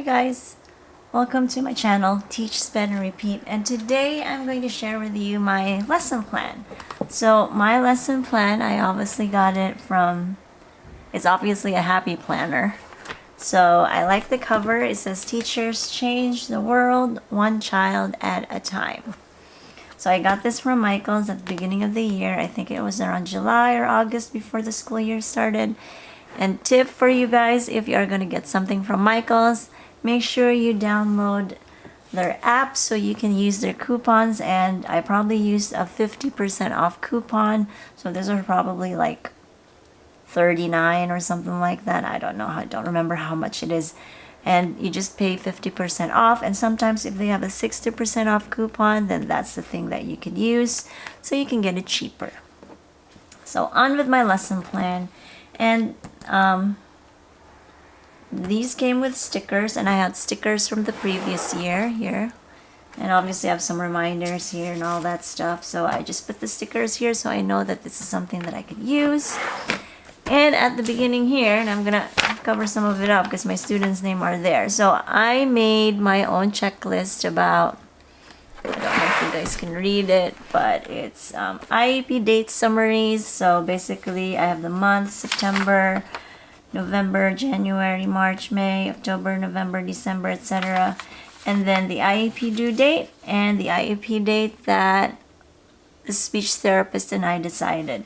guys, welcome to my channel, Teach, Sped, and Repeat, and today I'm going to share with you my lesson plan. So my lesson plan, I obviously got it from, it's obviously a happy planner. So I like the cover. It says teachers change the world one child at a time. So I got this from Michael's at the beginning of the year. I think it was around July or August before the school year started. And tip for you guys, if you are going to get something from Michael's, make sure you download their app so you can use their coupons. And I probably used a 50% off coupon. So these are probably like 39 or something like that. I don't know. I don't remember how much it is. And you just pay 50% off. And sometimes if they have a 60% off coupon, then that's the thing that you could use. So you can get it cheaper. So on with my lesson plan. And these came with stickers, and I had stickers from the previous year here, and obviously I have some reminders here and all that stuff. So I just put the stickers here so I know that this is something that I could use. And at the beginning here, and I'm gonna cover some of it up because my students' name are there. So I made my own checklist about, I don't know if you guys can read it, but it's Iep Date Summaries. So basically I have the month, September, November, January, March, May, October, November, December, etc. And then the IEP due date and the IEP date that the speech therapist and I decided.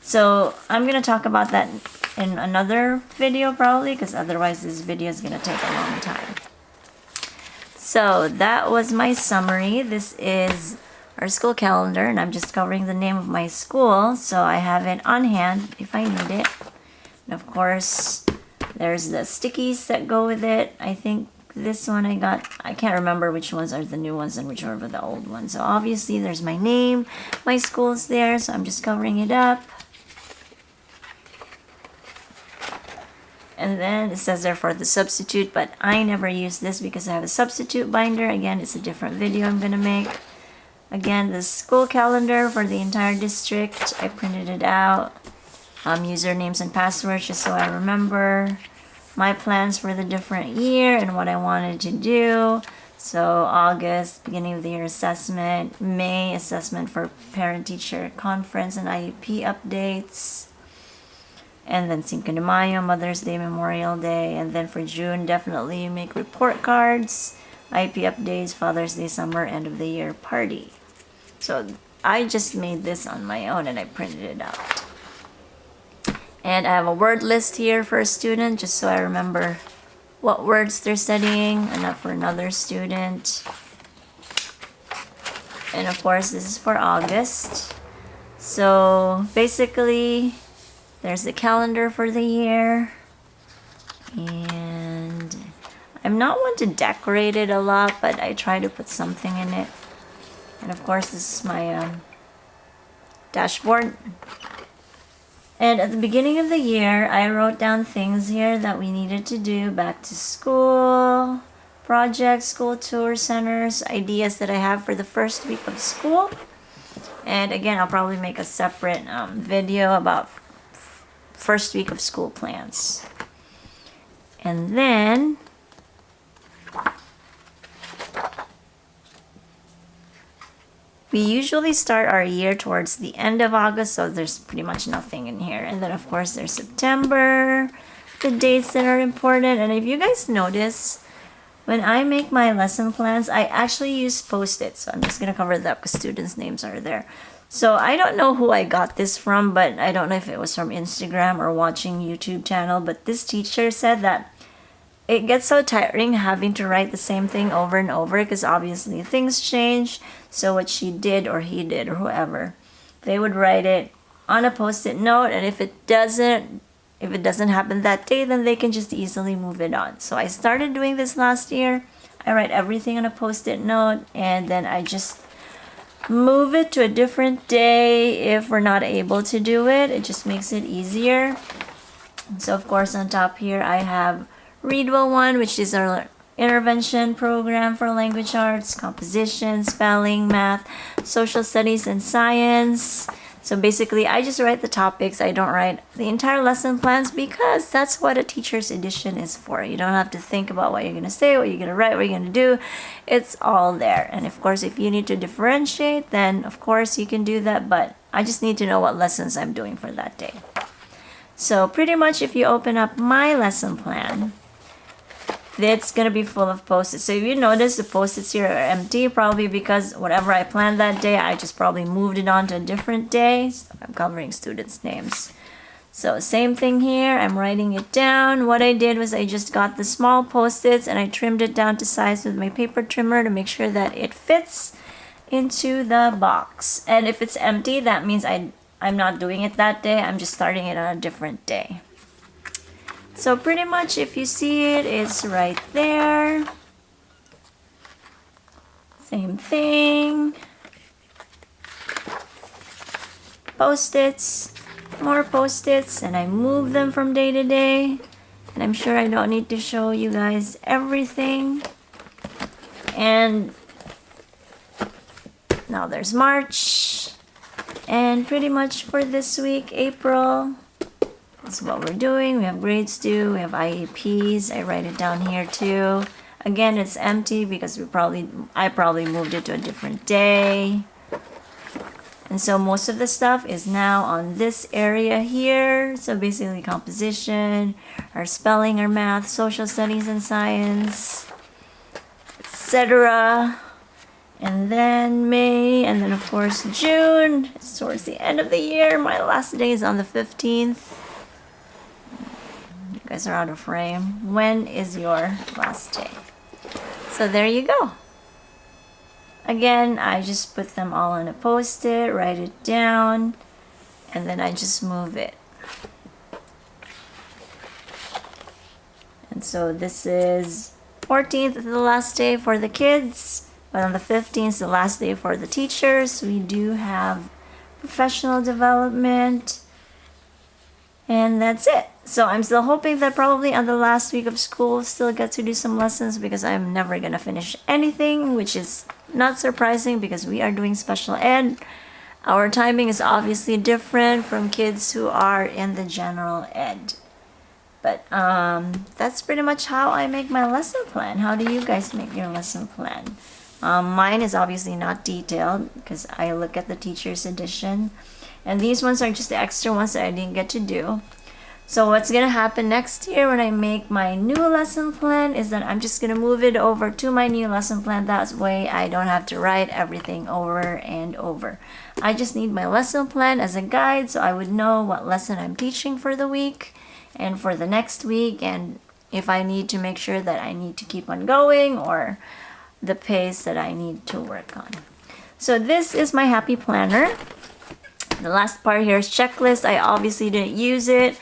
So I'm going to talk about that in another video probably, because otherwise this video is going to take a long time. So that was my summary. This is our school calendar, and I'm just covering the name of my school so I have it on hand if I need it. And of course, there's the stickies that go with it. I think this one I got, I can't remember which ones are the new ones and which are the old ones. So obviously there's my name, my school's there, so I'm just covering it up. And then it says there for the substitute, but I never use this because I have a substitute binder. Again, it's a different video I'm gonna make. Again, the school calendar for the entire district, I printed it out. Usernames and passwords just so I remember. My plans for the different year and what I wanted to do. So August, beginning of the year assessment. May, assessment for parent-teacher conference and IEP updates. And then Cinco de Mayo, Mother's Day, Memorial Day. And then for June, definitely make report cards, IEP updates, Father's Day, summer, end of the year party. So I just made this on my own and I printed it out. And I have a word list here for a student, just so I remember what words they're studying, and not for another student. And of course, this is for August. So basically, there's the calendar for the year. And I'm not one to decorate it a lot, but I try to put something in it. And of course, this is my dashboard. And at the beginning of the year, I wrote down things here that we needed to do, back to school, projects, school tour centers, ideas that I have for the first week of school. And again, I'll probably make a separate video about first week of school plans. And then we usually start our year towards the end of August, so there's pretty much nothing in here. And then, of course, there's September, the dates that are important. And if you guys notice, when I make my lesson plans, I actually use Post-its. So I'm just going to cover that because students' names are there. So I don't know who I got this from, but I don't know if it was from Instagram or watching YouTube channel. But this teacher said that it gets so tiring having to write the same thing over and over because obviously things change. So what she did or he did or whoever, they would write it on a Post-it note, and if it doesn't happen that day, then they can just easily move it on. So I started doing this last year. I write everything on a Post-it note, and then I just move it to a different day if we're not able to do it. It just makes it easier. So of course on top here I have Read Well 1, which is our intervention program for language arts, composition, spelling, math, social studies, and science. So basically, I just write the topics. I don't write the entire lesson plans because that's what a teacher's edition is for. You don't have to think about what you're going to say, what you're going to write, what you're going to do. It's all there. And of course, if you need to differentiate, then of course you can do that. But I just need to know what lessons I'm doing for that day. So pretty much if you open up my lesson plan, it's going to be full of post-its. So if you notice the post-its here are empty, probably because whatever I planned that day, I just probably moved it on to a different day. So I'm covering students' names. So same thing here, I'm writing it down. What I did was I just got the small post-its and I trimmed it down to size with my paper trimmer to make sure that it fits into the box. And if it's empty, that means I'm not doing it that day. I'm just starting it on a different day. So pretty much if you see it, it's right there. Same thing. Post-its, more post-its, and I move them from day to day. And I'm sure I don't need to show you guys everything. And now there's March. And pretty much for this week, April, that's what we're doing. We have grades due, we have IEPs. I write it down here too. Again, it's empty because I probably moved it to a different day. And so most of the stuff is now on this area here. So basically composition, our spelling, our math, social studies and science, etc. And then May, and then of course June. It's towards the end of the year. My last day is on the 15th. You guys are out of frame. When is your last day? So there you go. Again, I just put them all on a post-it, write it down, and then I just move it. And so this is 14th is the last day for the kids, but on the 15th is the last day for the teachers. We do have professional development, and that's it. So I'm still hoping that probably on the last week of school still get to do some lessons because I'm never gonna finish anything, which is not surprising because we are doing special ed. Our timing is obviously different from kids who are in the general ed. But that's pretty much how I make my lesson plan. How do you guys make your lesson plan? Mine is obviously not detailed because I look at the teacher's edition. And these ones are just the extra ones that I didn't get to do. So what's going to happen next year when I make my new lesson plan is that I'm just going to move it over to my new lesson plan. That way I don't have to write everything over and over. I just need my lesson plan as a guide so I would know what lesson I'm teaching for the week and for the next week, and if I need to make sure that I need to keep on going or the pace that I need to work on. So this is my happy planner. The last part here is checklist. I obviously didn't use it.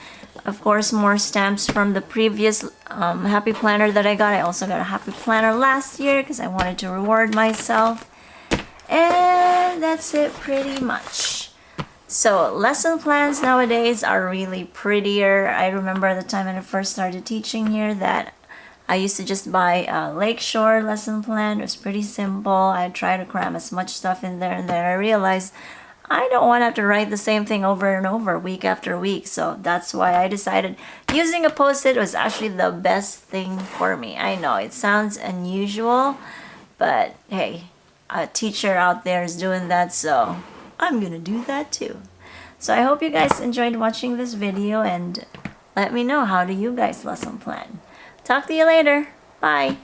Of course, more stamps from the previous happy planner that I got. I also got a happy planner last year because I wanted to reward myself. And that's it pretty much. So lesson plans nowadays are really prettier. I remember the time when I first started teaching here that I used to just buy a Lakeshore lesson plan. It was pretty simple. I tried to cram as much stuff in there, and then I realized I don't want to have to write the same thing over and over week after week. So that's why I decided using a post-it was actually the best thing for me. I know it sounds unusual, but hey, a teacher out there is doing that, so I'm gonna do that too. So I hope you guys enjoyed watching this video, and let me know, how do you guys lesson plan? Talk to you later. Bye.